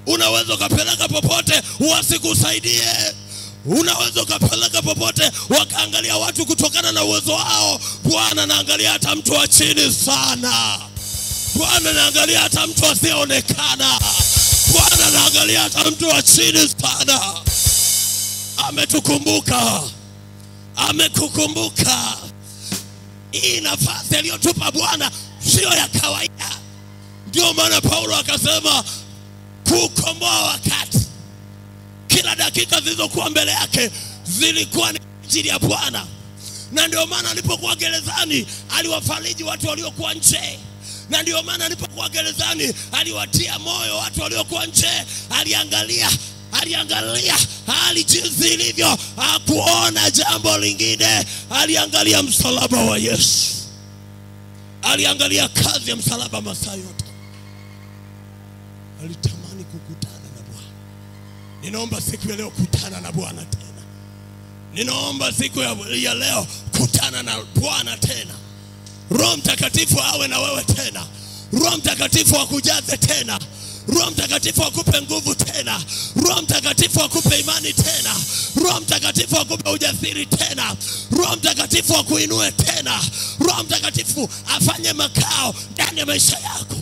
Unaweza ukapeleka popote wasikusaidie. Unaweza ukapeleka popote wakaangalia watu kutokana na uwezo wao. Bwana anaangalia hata mtu wa chini sana. Bwana anaangalia hata mtu asiyeonekana. Bwana anaangalia hata mtu wa chini sana. Ametukumbuka. Amekukumbuka. Hii nafasi aliyotupa Bwana sio ya kawaida. Ndio maana Paulo akasema kukomboa wakati. Kila dakika zilizokuwa mbele yake zilikuwa ni ajili ya Bwana. Na ndio maana alipokuwa gerezani aliwafariji watu waliokuwa nje. Na ndio maana alipokuwa gerezani aliwatia moyo watu waliokuwa nje. Aliangalia hali jinsi ilivyo, hakuona jambo lingine. Aliangalia msalaba wa Yesu. Aliangalia kazi ya msalaba masaa yote. Alitamani kukutana na Bwana. Ninaomba siku ya leo kutana na Bwana tena. Ninaomba siku ya leo kutana na Bwana tena. Roho Mtakatifu awe na wewe tena. Roho Mtakatifu akujaze tena. Roho Mtakatifu akupe nguvu tena. Roho Mtakatifu akupe imani tena. Roho Mtakatifu akupe ujasiri tena. Roho Mtakatifu akuinue tena. Roho Mtakatifu afanye makao ndani ya maisha yako.